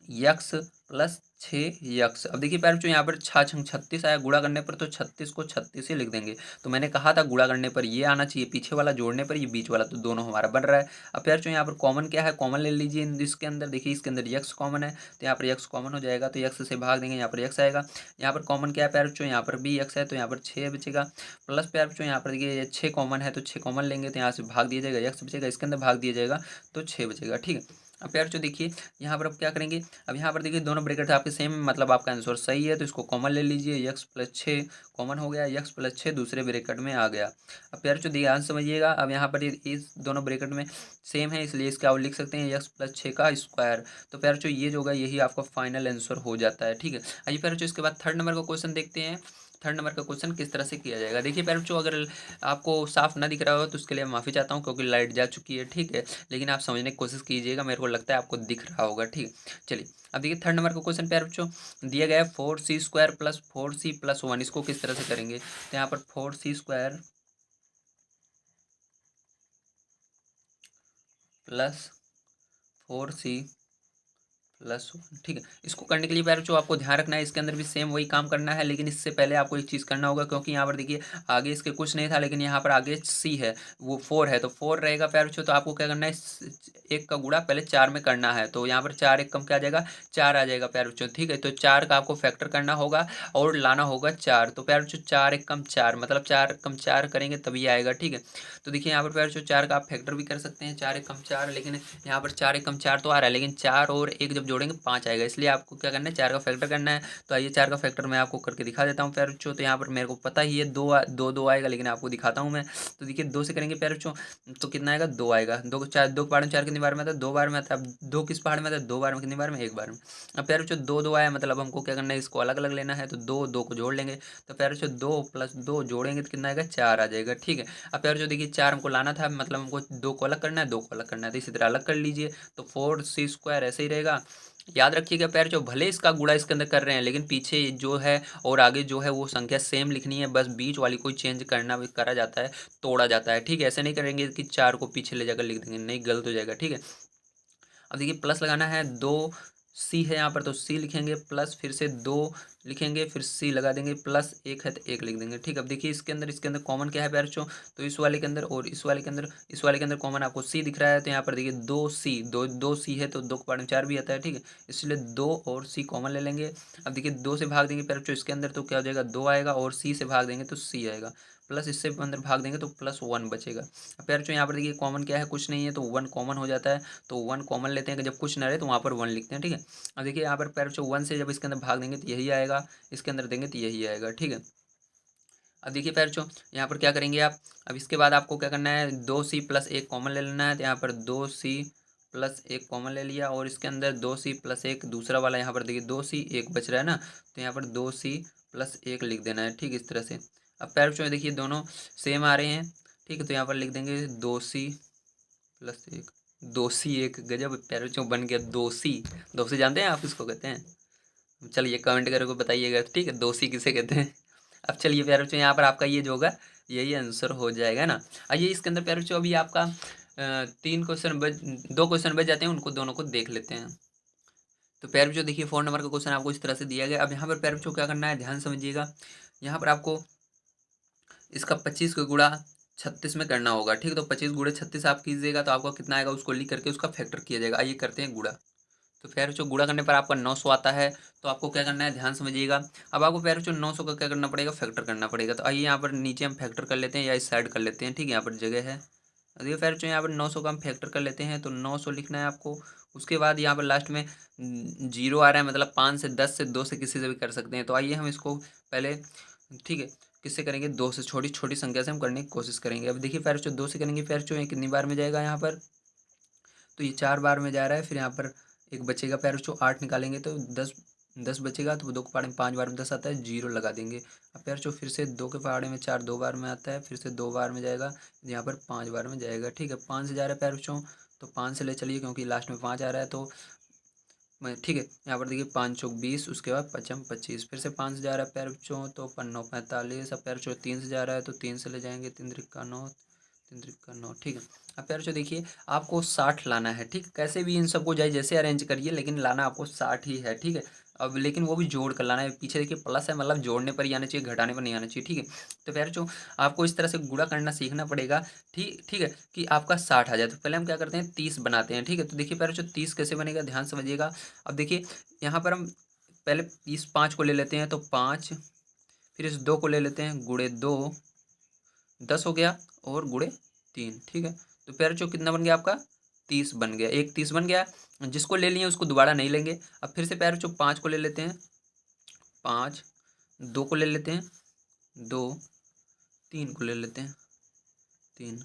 यक्स प्लस 6 यक्स। अब देखिए प्यारे बच्चों यहाँ पर 36 आया, गुणा करने पर तो 36 को 36 ही लिख देंगे। तो मैंने कहा था गुणा करने पर ये आना चाहिए पीछे वाला, जोड़ने पर ये बीच वाला, तो दोनों हमारा बन रहा है। अब प्यारे बच्चों यहाँ पर कॉमन क्या है, कॉमन ले लीजिए इसके अंदर। देखिए इसके अंदर यक्स कॉमन है, तो यहाँ पर यक्स कॉमन हो जाएगा, तो यक्स से भाग देंगे, यहाँ पर यक्स आएगा। यहाँ पर कॉमन क्या है प्यारे बच्चों, यहाँ पर भी यक्स है, तो यहाँ पर 6 बचेगा। प्लस प्यारे बच्चों यहाँ पर देखिए 6 कॉमन है, तो 6 कॉमन लेंगे, तो यहाँ से भाग दिया जाएगा, यक्स बचेगा, इसके अंदर भाग दिया जाएगा, तो 6 बचेगा। ठीक है, अब प्यारे बच्चों देखिए यहाँ पर अब क्या करेंगे, अब यहाँ पर देखिए दोनों ब्रैकेट आपके सेम, मतलब आपका आंसर सही है, तो इसको कॉमन ले लीजिए, x + 6 कॉमन हो गया, x + 6 दूसरे ब्रैकेट में आ गया। अब प्यारे बच्चों ध्यान समझिएगा, अब यहाँ पर इस दोनों ब्रैकेट में सेम है, इसलिए इसका आप लिख सकते हैं x + 6 का स्क्वायर। तो प्यारे बच्चों ये जो होगा यही आपका फाइनल आंसर हो जाता है। ठीक है, आइए प्यारे बच्चों इसके बाद थर्ड नंबर का क्वेश्चन देखते हैं। थर्ड नंबर का क्वेश्चन किस तरह से किया जाएगा। देखिए प्यारे बच्चों अगर आपको साफ ना दिख रहा हो तो उसके लिए माफ़ी चाहता हूँ, क्योंकि लाइट जा चुकी है। ठीक है, लेकिन आप समझने की कोशिश कीजिएगा, मेरे को लगता है आपको दिख रहा होगा। ठीक है, चलिए अब देखिए थर्ड नंबर का क्वेश्चन प्यारे बच्चों दिया गया है 4c² + 4c + 1। इसको किस तरह से करेंगे, तो यहाँ पर 4c² + 4c +1, ठीक है। इसको करने के लिए प्यारे बच्चों आपको ध्यान रखना है, इसके अंदर भी सेम वही काम करना है, लेकिन इससे पहले आपको एक चीज़ करना होगा, क्योंकि यहाँ पर देखिए आगे इसके कुछ नहीं था, लेकिन यहाँ पर आगे सी है, वो 4 है, तो 4 रहेगा प्यारे बच्चों। तो आपको क्या करना है, 1 का गुणा पहले 4 में करना है, तो यहाँ पर 4 1 कम क्या आ जाएगा, 4 आ जाएगा प्यारे बच्चों, ठीक है। तो 4 का आपको फैक्टर करना होगा और लाना होगा 4, तो प्यारे बच्चों 4 1 कम 4, मतलब 4 कम 4 करेंगे तभी आएगा, ठीक है। तो देखिए यहाँ पर प्यारे बच्चों 4 का आप फैक्टर भी कर सकते हैं, 4 1 कम 4, लेकिन यहाँ पर 4 1 कम 4 तो आ रहा है, लेकिन 4 और 1 जब जोड़ेंगे 5 आएगा, इसलिए आपको क्या करना है, 4 का फैक्टर करना है। तो आइए 4 का फैक्टर मैं आपको करके दिखा देता हूँ प्यारे बच्चों। तो यहाँ पर मेरे को पता ही है 2 आएगा, लेकिन आपको दिखाता हूँ मैं। तो देखिए 2 से करेंगे प्यारे बच्चों, तो कितना आएगा, 2 आएगा। 2 पहाड़ में 4 कितनी बार में आता है, 2 बार में आता है। अब 2 किस पहाड़ में आता है, 2 बार में, कितनी बार में, 1 बार में। अब प्यारे बच्चों 2 आया, मतलब हमको क्या करना है, इसको अलग अलग लेना है, तो 2 को जोड़ लेंगे। तो प्यारे बच्चों 2 + 2 जोड़ेंगे तो कितना आएगा, 4 आ जाएगा, ठीक है। अब प्यारे बच्चों देखिए 4 हमको लाना था, मतलब हमको 2 को अलग करना है, 2 को अलग करना है, तो इसी तरह अलग कर लीजिए। तो 4c² ऐसे ही रहेगा। याद रखिएगा प्यारे जो भले इसका गुणा इसके अंदर कर रहे हैं, लेकिन पीछे जो है और आगे जो है वो संख्या सेम लिखनी है, बस बीच वाली कोई चेंज करा जाता है, तोड़ा जाता है, ठीक है। ऐसे नहीं करेंगे कि 4 को पीछे ले जाकर लिख देंगे, नहीं, गलत हो जाएगा, ठीक है। अब देखिए प्लस लगाना है, 2c है यहाँ पर, तो c लिखेंगे, प्लस फिर से 2 लिखेंगे, फिर c लगा देंगे, प्लस 1 है तो 1 लिख देंगे, ठीक है। अब देखिए इसके अंदर कॉमन क्या है प्यारे बच्चों, तो इस वाले के अंदर और इस वाले के अंदर कॉमन आपको c दिख रहा है, तो यहाँ पर देखिए 2c है, तो 2 के पावर में 4 भी आता है, ठीक है। इसलिए 2 और c कॉमन ले लेंगे। अब देखिए 2 से भाग देंगे प्यारे बच्चों इसके अंदर, तो क्या हो जाएगा, 2 आएगा, और c से भाग देंगे तो c आएगा, प्लस इससे अंदर भाग देंगे तो +1 बचेगा। अब प्यारे बच्चों यहाँ पर देखिए कॉमन क्या है, कुछ नहीं है, तो 1 कॉमन हो जाता है, तो 1 कॉमन लेते हैं कि जब कुछ ना रहे तो वहाँ पर 1 लिखते हैं, ठीक है। अब देखिए यहाँ पर प्यारे बच्चों 1 से जब इसके अंदर भाग देंगे तो यही आएगा, इसके अंदर देंगे तो यही आएगा, ठीक है। अब देखिए प्यारे बच्चों यहाँ पर क्या करेंगे आप, अब इसके बाद आपको क्या करना है, 2c + 1 कॉमन ले लेना है, तो यहाँ पर 2c + 1 कॉमन ले लिया, और इसके अंदर 2c + 1 दूसरा वाला, यहाँ पर देखिए 2c 1 बच रहा है ना, तो यहाँ पर 2c + 1 लिख देना है, ठीक, इस तरह से। अब प्यारे बच्चों देखिए दोनों सेम आ रहे हैं, ठीक है, तो यहाँ पर लिख देंगे 2c + 1, 2c1, गजब प्यारे बच्चों बन गया 2c जानते हैं आप किसको कहते हैं, चलिए कमेंट करके बताइएगा, ठीक है, 2c किसे कहते हैं। अब चलिए प्यारे बच्चों यहाँ पर आपका ये जो होगा यही आंसर हो जाएगा ना। आइए इसके अंदर प्यारे बच्चों अभी आपका 2 क्वेश्चन बच जाते हैं, उनको दोनों को देख लेते हैं। तो प्यारे बच्चों देखिए 4 नंबर का क्वेश्चन आपको इस तरह से दिया गया। अब यहाँ पर प्यारे बच्चों क्या करना है, ध्यान समझिएगा। यहाँ पर आपको इसका 25 का गुणा 36 में करना होगा, ठीक है। तो 25 × 36 आप कीजिएगा, तो आपको कितना आएगा उसको लिख करके उसका फैक्टर किया जाएगा। आइए करते हैं गुणा। तो प्यारे बच्चों गुणा करने पर आपका 900 आता है, तो आपको क्या करना है, ध्यान समझिएगा। अब आपको प्यारे बच्चों 900 का क्या करना पड़ेगा, फैक्टर करना पड़ेगा। तो आइए यहाँ पर नीचे हम फैक्टर कर लेते हैं, या इस साइड कर लेते हैं, ठीक है, यहाँ पर जगह है। देखिए प्यारे बच्चों यहाँ पर 900 का हम फैक्टर कर लेते हैं, तो 900 लिखना है आपको। उसके बाद यहाँ पर लास्ट में 0 आ रहा है, मतलब 5 से 10 से 2 से किसी से भी कर सकते हैं। तो आइए हम इसको पहले, ठीक है, किससे करेंगे, 2 से, छोटी छोटी संख्या से हम करने की कोशिश करेंगे। अब देखिए प्यारे बच्चों 2 से करेंगे प्यारे बच्चों, ये कितनी बार में जाएगा यहाँ पर, तो ये 4 बार में जा रहा है, फिर यहाँ पर 1 बचेगा प्यारे बच्चों, 8 निकालेंगे तो 10 बचेगा, तो 2 के पहाड़े में 5 बार में 10 आता है, 0 लगा देंगे। अब प्यारे बच्चों फिर से 2 के पहाड़े में 4 2 बार में आता है, फिर से 2 बार में जाएगा, यहाँ पर 5 बार में जाएगा, ठीक है। 5 से जा रहा है प्यारे बच्चों, तो 5 से ले चलिए, क्योंकि लास्ट में 5 आ रहा है, तो ठीक है, यहाँ पर देखिए 5 चौक 20, उसके बाद 5 25, फिर से 5 से जा रहा है प्यारे बच्चों, तो 5 45। अब प्यारे बच्चों 3 से जा रहा है, तो 3 से ले जाएंगे, 3 3 9, 3 3 9, ठीक है। अब प्यारे बच्चों देखिए आपको 60 लाना है, ठीक, कैसे भी इन सबको जाए जैसे अरेंज करिए, लेकिन लाना आपको 60 ही है, ठीक है। अब लेकिन वो भी जोड़ कर लाना है, पीछे देखिए प्लस है, मतलब जोड़ने पर ही आना चाहिए, घटाने पर नहीं आना चाहिए, ठीक है। तो प्यारे बच्चों आपको इस तरह से गुणा करना सीखना पड़ेगा, ठीक ठीक है, कि आपका 60 आ जाए। तो पहले हम क्या करते हैं, 30 बनाते हैं, ठीक है। तो देखिए प्यारे बच्चों 30 कैसे बनेगा, ध्यान समझिएगा। अब देखिए यहाँ पर हम पहले इस 5 को ले लेते हैं, तो 5, फिर इस 2 को ले लेते हैं, गुणे 2 10 हो गया, और गुणे 3, ठीक है। तो प्यारे बच्चों कितना बन गया आपका, 30 बन गया, एक 30 बन गया। जिसको ले लिए उसको दोबारा नहीं लेंगे। अब फिर से प्यारे बच्चों 5 को ले लेते हैं, 5, 2 को ले लेते हैं, 2, 3 को ले लेते हैं, 3,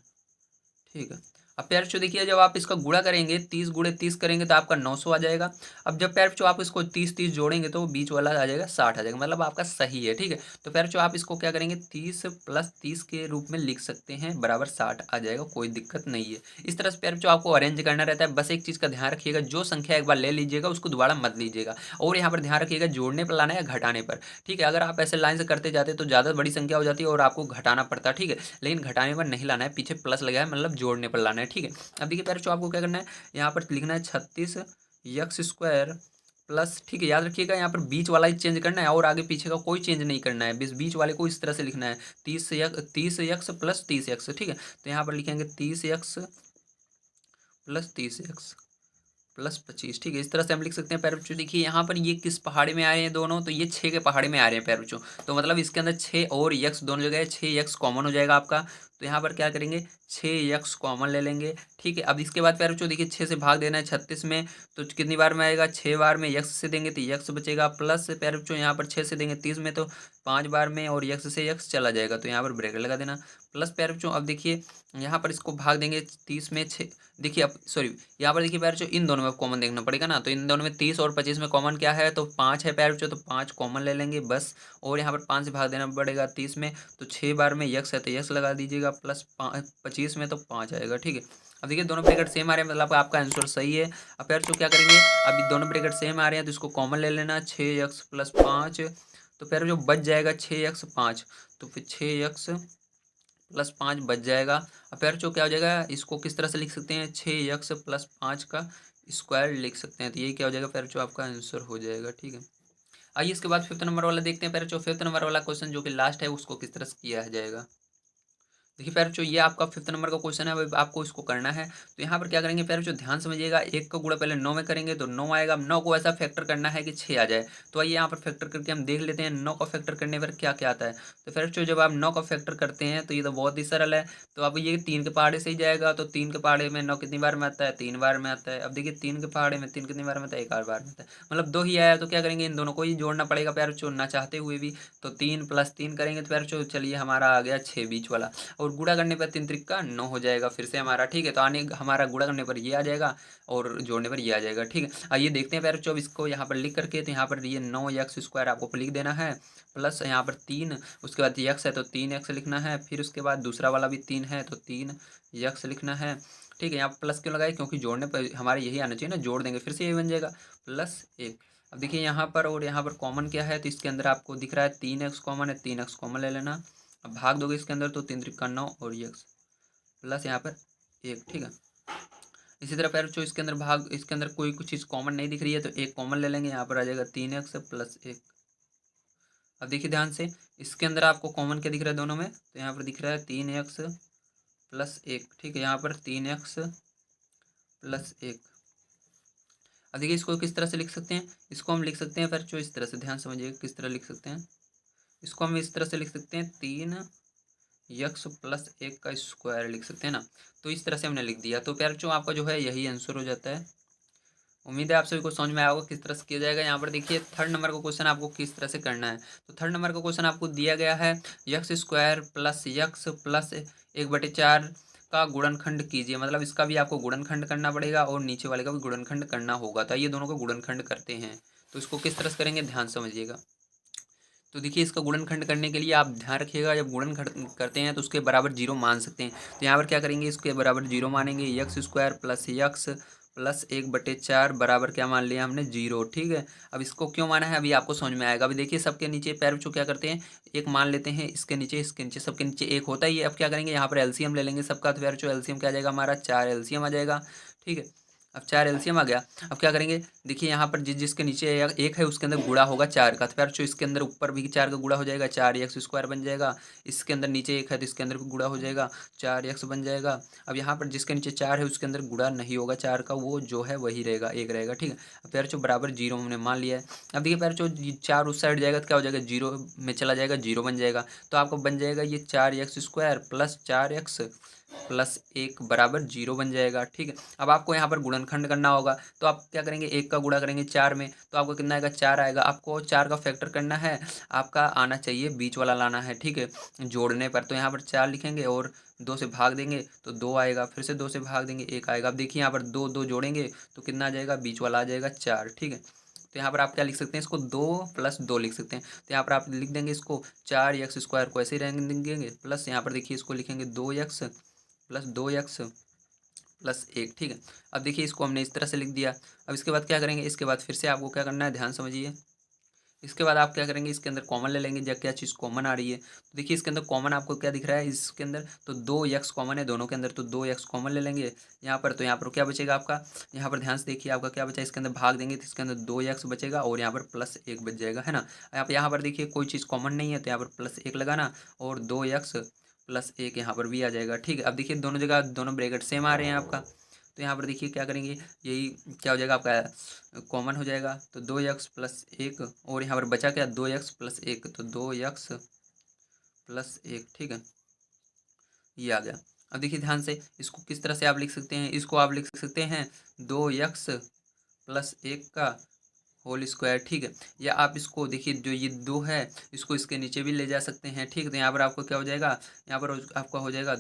ठीक है। अब प्यारे बच्चों देखिए जब आप इसका गुणा करेंगे, 30 × 30 करेंगे तो आपका 900 आ जाएगा। अब जब प्यारे बच्चों आप इसको 30 जोड़ेंगे तो बीच वाला आ जाएगा 60 आ जाएगा, मतलब आपका सही है, ठीक है। तो प्यारे बच्चों आप इसको क्या करेंगे, 30 + 30 के रूप में लिख सकते हैं, बराबर 60 आ जाएगा, कोई दिक्कत नहीं है। इस तरह से प्यारे बच्चों आपको अरेंज करना रहता है। बस एक चीज़ का ध्यान रखिएगा, जो संख्या एक बार ले लीजिएगा उसको दोबारा मत लीजिएगा, और यहाँ पर ध्यान रखिएगा जोड़ने पर लाना है या घटाने पर, ठीक है। अगर आप ऐसे लाइन से करते जाते तो ज़्यादा बड़ी संख्या हो जाती है और आपको घटाना पड़ता है, ठीक है, लेकिन घटाने पर नहीं लाना है, पीछे प्लस लगा है, मतलब जोड़ने पर लाना है, ठीक है। अब देखिए प्यारे बच्चों आपको क्या करना है, यहाँ पर लिखना है 36, यक्स स्क्वायर प्लस, ठीक है, याद रखिएगा यहाँ पर बीच वाला ही चेंज करना है और आगे पीछे का कोई चेंज नहीं करना है, बीच वाले को इस तरह से लिखना है, 30 यक्स प्लस 30 यक्स, ठीक है। तो यहाँ पर लिखेंगे 30 यक्स प्लस 30 यक्स प्लस 25, ठीक है। इस तरह से हम लिख सकते हैं प्यारे बच्चों। देखिए यहाँ पर ये किस पहाड़ी में आ रहे हैं दोनों, तो ये 6 के पहाड़ी में आ रहे हैं प्यारे बच्चों। तो मतलब इसके अंदर 6 और यक्स दोनों जगह है, 6 यक्स कॉमन हो जाएगा आपका। तो यहाँ पर क्या करेंगे, 6 यक्स कॉमन ले लेंगे, ठीक है। अब इसके बाद प्यारे बच्चों देखिए 6 से भाग देना है 36 में, तो कितनी बार में आएगा, 6 बार में। यक्स से देंगे तो यक्स बचेगा, प्लस प्यारे बच्चों यहाँ पर 6 से देंगे 30 में, तो 5 बार में, और यक्स से यक्स चला जाएगा, तो यहाँ पर ब्रेकेट लगा देना, प्लस प्यारे बच्चों। अब देखिए यहाँ पर इसको भाग देंगे 30 में 6, देखिए अब सॉरी, यहाँ पर देखिए प्यारे बच्चों इन दोनों में कॉमन देखना पड़ेगा ना, तो इन दोनों में 30 और 25 में कॉमन क्या है, तो 5 है प्यारे बच्चों, तो 5 कॉमन ले लेंगे बस। और यहाँ पर 5 से भाग देना पड़ेगा 30 में, तो 6 बार में यक्स है तो यक्स लगा दीजिएगा, प्लस 25 में तो 5 आएगा, ठीक है। अब देखिए दोनों ब्रैकेट सेम आ रहे हैं, मतलब आपका आंसर सही है। अब प्यारे बच्चों क्या करेंगे, अभी दोनों ब्रैकेट सेम आ रहे हैं तो इसको कॉमन ले लेना, 6 यक्स प्लस 5, तो प्यारे बच्चों बच जाएगा 6 यक्स 5, तो फिर 6 यक्स प्लस 5 बच जाएगा। अब प्यारे बच्चों क्या हो जाएगा, इसको किस तरह से लिख सकते हैं, 6 यक्स प्लस 5 का स्क्वायर लिख सकते हैं, तो ये क्या हो जाएगा प्यारे बच्चों, आपका आंसर हो जाएगा, ठीक है। आइए इसके बाद 5th नंबर वाला देखते हैं प्यारे बच्चों। 5th नंबर वाला क्वेश्चन जो कि लास्ट है उसको किस तरह से किया जाएगा। देखिए प्यारे बच्चों ये आपका 5th नंबर का क्वेश्चन है, अब आपको इसको करना है। तो यहाँ पर क्या करेंगे प्यारे बच्चों, ध्यान समझिएगा, 1 का गुणा पहले 9 में करेंगे तो 9 आएगा। 9 को ऐसा फैक्टर करना है कि 6 आ जाए, तो आइए यहाँ पर फैक्टर करके हम देख लेते हैं 9 का फैक्टर करने पर क्या क्या आता है। तो प्यारे बच्चों जब आप 9 का फैक्टर करते हैं तो ये तो बहुत ही सरल है। तो अब ये 3 के पहाड़े से ही जाएगा, तो 3 के पहाड़े में 9 कितनी बार में आता है, 3 बार में आता है। अब देखिए 3 के पहाड़े में 3 कितनी बार में आता है, 1 बार में आता है, मतलब 2 ही आया। तो क्या करेंगे, इन दोनों को ही जोड़ना पड़ेगा प्यारे बच्चों, ना चाहते हुए भी। तो 3 प्लस 3 करेंगे तो प्यारे बच्चों चलिए हमारा आ गया 6 बीच वाला, और गुणा करने पर 3 त्रिक का 9 हो जाएगा फिर से हमारा, ठीक है। तो आने हमारा गुणा करने पर ये आ जाएगा और जोड़ने पर ये आ जाएगा, ठीक है। आइए देखते हैं प्यारे बच्चों इसको यहाँ पर लिख करके, तो यहाँ पर ये 9 यक्स स्क्वायर आपको लिख देना है, प्लस यहाँ पर 3, उसके बाद यक्स है तो 3 यक्स लिखना है, फिर उसके बाद दूसरा वाला भी 3 है तो 3 यक्स लिखना है, ठीक है। यहाँ पर प्लस क्यों लगाए, क्योंकि जोड़ने पर हमारे यही आना चाहिए ना, जोड़ देंगे फिर से यही बन जाएगा प्लस 1। अब देखिए यहाँ पर और यहाँ पर कॉमन क्या है, तो इसके अंदर आपको दिख रहा है 3 एक्स कॉमन है, 3 एक्स कॉमन ले लेना। अब भाग दोगे इसके अंदर तो 3 त्रिक 9 और यक्स प्लस यहाँ पर 1, ठीक है। इसी तरह पैर जो इसके अंदर भाग, इसके अंदर कोई कुछ चीज़ कॉमन नहीं दिख रही है तो 1 कॉमन ले लेंगे, यहाँ पर आ जाएगा 3 एक्स प्लस 1। अब देखिए ध्यान से, इसके अंदर आपको कॉमन क्या दिख रहा है दोनों में, तो यहाँ पर दिख रहा है 3 एक्स प्लस 1, ठीक है। यहाँ पर 3 एक्स प्लस 1। अब देखिए इसको किस तरह से लिख सकते हैं, इसको हम लिख सकते हैं फिर जो इस तरह से, ध्यान समझिएगा किस तरह लिख सकते हैं। इसको हम इस तरह से लिख सकते हैं, 3 यक्स प्लस 1 का स्क्वायर लिख सकते हैं ना। तो इस तरह से हमने लिख दिया, तो प्यार जो आपका जो है यही आंसर हो जाता है। उम्मीद है आप सभी को समझ में आया होगा किस तरह से किया जाएगा। यहाँ पर देखिए 3rd नंबर का क्वेश्चन आपको किस तरह से करना है। तो 3rd नंबर का क्वेश्चन आपको दिया गया है, x square plus x plus 1/4 का गुणनखंड कीजिए, मतलब इसका भी आपको गुणनखंड करना पड़ेगा और नीचे वाले का भी गुणनखंड करना होगा। तो ये दोनों का गुणनखंड करते हैं, तो इसको किस तरह से करेंगे ध्यान समझिएगा। तो देखिए इसका गुणनखंड करने के लिए आप ध्यान रखिएगा, जब गुणनखंड करते हैं तो उसके बराबर 0 मान सकते हैं। तो यहाँ पर क्या करेंगे, इसके बराबर 0 मानेंगे, x square plus x plus 1/4 बराबर क्या मान लिया हमने 0, ठीक है। अब इसको क्यों माना है अभी आपको समझ में आएगा। अभी देखिए सबके नीचे पैर बच्चों क्या करते हैं, एक मान लेते हैं, इसके नीचे सबके नीचे एक होता ही है। अब क्या करेंगे, यहाँ पर एलसीएम ले लेंगे सबका, तो पैर बच्चों एलसीएम क्या आ जाएगा हमारा 4 एलसीएम आ जाएगा, ठीक है। अब 4 एलसीएम आ गया। अब क्या करेंगे, देखिए यहाँ पर जिसके नीचे एक है उसके अंदर गुणा होगा 4 का, तो फिर जो इसके अंदर ऊपर भी 4 का गुणा हो जाएगा, 4 एक्स स्क्वायर बन जाएगा। इसके अंदर नीचे 1 है तो इसके अंदर भी गुणा हो जाएगा, 4 एक्स बन जाएगा। अब यहाँ पर जिसके नीचे 4 है उसके अंदर गुणा नहीं होगा 4 का, वो जो है वही रहेगा, 1 रहेगा, ठीक है। अब पैर जो बराबर 0 हमने मान लिया है। अब देखिए पैर जो 4 उस साइड जाएगा तो क्या हो जाएगा, 0 में चला जाएगा, 0 बन जाएगा। तो आपको बन जाएगा ये 4 x square plus 4 x plus 1 बराबर 0 बन जाएगा, ठीक है। अब आपको यहाँ पर गुणनखंड करना होगा, तो आप क्या करेंगे, 1 का गुणा करेंगे 4 में, तो आपको कितना आएगा 4 आएगा। आपको 4 का फैक्टर करना है, आपका आना चाहिए बीच वाला लाना है, ठीक है, जोड़ने पर। तो यहाँ पर 4 लिखेंगे और 2 से भाग देंगे तो 2 आएगा, फिर से 2 से भाग देंगे 1 आएगा। अब देखिए यहाँ पर 2 2 जोड़ेंगे तो कितना आ जाएगा, बीच वाला आ जाएगा 4, ठीक है। तो यहाँ पर आप क्या लिख सकते हैं, इसको 2 + 2 लिख सकते हैं। तो यहाँ पर आप लिख देंगे इसको 4 एक्स स्क्वायर को ऐसे ही रहने देंगे, प्लस यहाँ पर देखिए इसको लिखेंगे 2 एक्स प्लस 2 एक्स प्लस 1, ठीक है। अब देखिए इसको हमने इस तरह से लिख दिया। अब इसके बाद क्या करेंगे, इसके बाद फिर से आपको क्या करना है ध्यान समझिए, इसके बाद आप क्या करेंगे, इसके अंदर कॉमन ले लेंगे, जब क्या चीज़ कॉमन आ रही है तो देखिए इसके अंदर कॉमन आपको क्या दिख रहा है इसके अंदर, तो 2x कॉमन है दोनों के अंदर, तो 2x कॉमन ले लेंगे यहाँ पर। तो यहाँ पर क्या बचेगा आपका, यहाँ पर ध्यान से देखिए आपका क्या बचा, इसके अंदर भाग देंगे तो इसके अंदर 2x बचेगा और यहाँ पर +1 बच जाएगा, है ना। आप यहाँ पर देखिए कोई चीज़ कॉमन नहीं है तो यहाँ पर +1 लगाना और 2x +1 यहाँ पर भी आ जाएगा, ठीक है। अब देखिए दोनों जगह दोनों ब्रैकेट सेम आ रहे हैं आपका, तो यहाँ पर देखिए क्या करेंगे, यही क्या हो जाएगा आपका कॉमन हो जाएगा, तो 2x +1 और यहाँ पर बचा क्या 2x +1, तो 2x +1, ठीक है, ये आ गया। अब देखिए ध्यान से इसको किस तरह से आप लिख सकते हैं, इसको आप लिख सकते हैं 2x +1 का होल स्क्वायर, ठीक है। या आप इसको देखिए जो ये 2 है इसको इसके नीचे भी ले जा सकते हैं, ठीक है। तो यहाँ पर आपको क्या हो जाएगा, यहाँ पर आपका हो जाएगा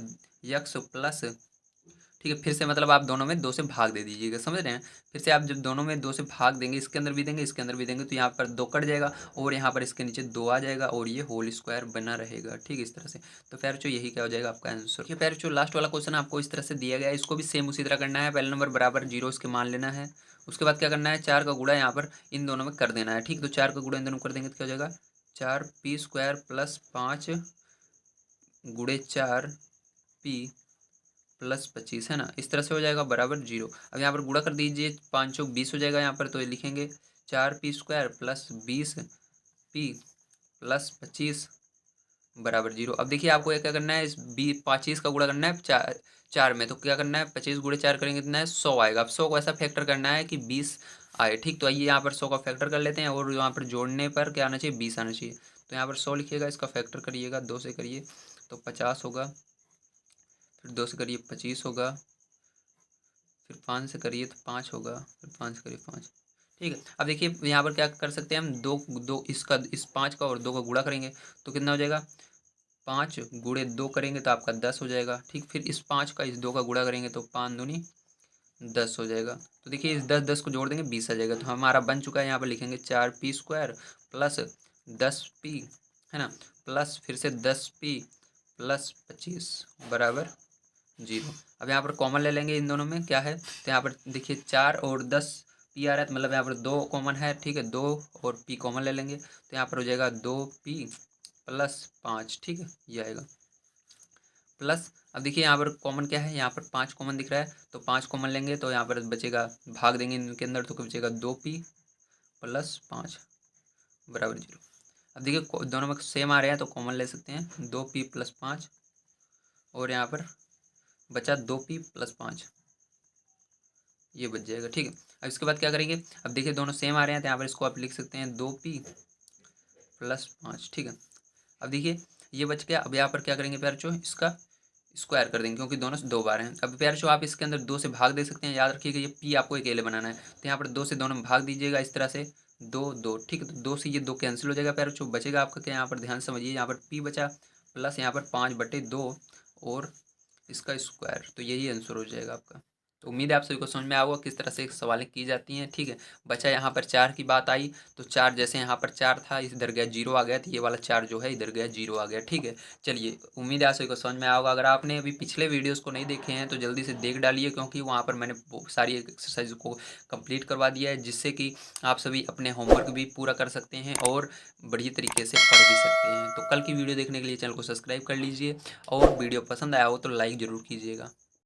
x प्लस, ठीक है। फिर से मतलब आप दोनों में 2 से भाग दे दीजिएगा, समझ रहे हैं। फिर से आप जब दोनों में 2 से भाग देंगे, इसके अंदर भी देंगे इसके अंदर भी देंगे, तो यहाँ पर 2 कट जाएगा और यहाँ पर इसके नीचे 2 आ जाएगा और ये होल स्क्वायर बना रहेगा, ठीक है, इस तरह से। तो प्यारे बच्चों यही क्या हो जाएगा आपका आंसर। ये प्यारे बच्चों लास्ट वाला क्वेश्चन आपको इस तरह से दिया गया है, इसको भी सेम उसी तरह करना है। पहले नंबर बराबर 0 इसके मान लेना है, उसके बाद क्या करना है 4 का गुणा यहाँ पर इन दोनों में कर देना है, ठीक। तो 4 का गुणा इन दोनों कर देंगे तो क्या हो जाएगा 4p² + 5 गुणे 4p + 25, है ना, इस तरह से हो जाएगा बराबर 0। अब यहाँ पर गुणा कर दीजिए 5 चौक 20 हो जाएगा यहाँ पर, तो ये लिखेंगे 4p² + 20p + 25 बराबर 0। अब देखिए आपको ये क्या करना है, इस 25 का गुणा करना है चार में, तो क्या करना है 25 × 4 करेंगे कितना है 100 आएगा। अब 100 को ऐसा फैक्टर करना है कि 20 आए, ठीक। तो आइए यहाँ पर 100 का फैक्टर कर लेते हैं और यहाँ पर जोड़ने पर क्या आना चाहिए 20 आना चाहिए। तो यहाँ पर 100 लिखिएगा, इसका फैक्टर करिएगा 2 से करिए तो 50 होगा, फिर 2 से करिए 25 होगा, फिर 5 से करिए तो 5 होगा, फिर 5 से करिए 5, ठीक है। अब देखिए यहाँ पर क्या कर सकते हैं हम, दो इसका इस 5 का और 2 का गुणा करेंगे तो कितना हो जाएगा 5 गुणे 2 करेंगे तो आपका 10 हो जाएगा, ठीक। फिर इस 5 का इस 2 का गुणा करेंगे तो 5 दूनी 10 हो जाएगा। तो देखिए इस 10 को जोड़ देंगे 20 आ जाएगा। तो हमारा बन चुका है, यहाँ पर लिखेंगे 4p² + 10p, है ना, प्लस फिर से 10p + 25 बराबर 0। अब यहाँ पर कॉमन ले लेंगे इन दोनों में, क्या है तो यहाँ पर देखिए 4 और 10 p आ रहा है, तो मतलब यहाँ पर 2 कॉमन है, ठीक है, 2 और p कॉमन ले लेंगे तो यहाँ पर हो जाएगा 2p + 5, ठीक है, ये आएगा प्लस। अब देखिए यहाँ पर कॉमन क्या है, यहाँ पर 5 कॉमन दिख रहा है तो 5 कॉमन लेंगे तो यहाँ पर बचेगा, भाग देंगे इनके अंदर तो बचेगा 2p + 5 बराबर 0। अब देखिए दोनों में सेम आ रहे हैं तो कॉमन ले सकते हैं 2p + 5 और यहाँ पर बचा 2p + 5, ये बच जाएगा, ठीक है। अब इसके बाद क्या करेंगे, अब देखिए दोनों सेम आ रहे हैं तो यहाँ पर इसको आप लिख सकते हैं 2p + 5, ठीक है। अब देखिए ये बच गया। अब यहाँ पर क्या करेंगे प्यारे बच्चों, इसका स्क्वायर कर देंगे क्योंकि दोनों से 2 बार हैं। अब प्यारे बच्चों आप इसके अंदर 2 से भाग दे सकते हैं, याद रखिएगा ये p आपको अकेले बनाना है, तो यहाँ पर 2 से दोनों में भाग दीजिएगा इस तरह से 2 2, ठीक है। तो 2 से ये 2 कैंसिल हो जाएगा प्यारे बच्चों, बचेगा आपका क्या, यहाँ पर ध्यान समझिए, यहाँ पर p बचा प्लस यहाँ पर 5/2 और इसका स्क्वायर, तो यही आंसर हो जाएगा आपका। तो उम्मीद है आप सभी को समझ में आया होगा किस तरह से सवालें की जाती हैं, ठीक है। बचा यहाँ पर 4 की बात आई तो 4 जैसे यहाँ पर 4 था इधर गया 0 आ गया, तो ये वाला 4 जो है इधर गया 0 आ गया, ठीक है। चलिए उम्मीद है आप सभी को समझ में आया होगा। अगर आपने अभी पिछले वीडियोज़ को नहीं देखे हैं तो जल्दी से देख डालिए, क्योंकि वहाँ पर मैंने सारी एक्सरसाइज को कंप्लीट करवा दिया है, जिससे कि आप सभी अपने होमवर्क भी पूरा कर सकते हैं और बढ़िया तरीके से पढ़ भी सकते हैं। तो कल की वीडियो देखने के लिए चैनल को सब्सक्राइब कर लीजिए और वीडियो पसंद आया हो तो लाइक ज़रूर कीजिएगा।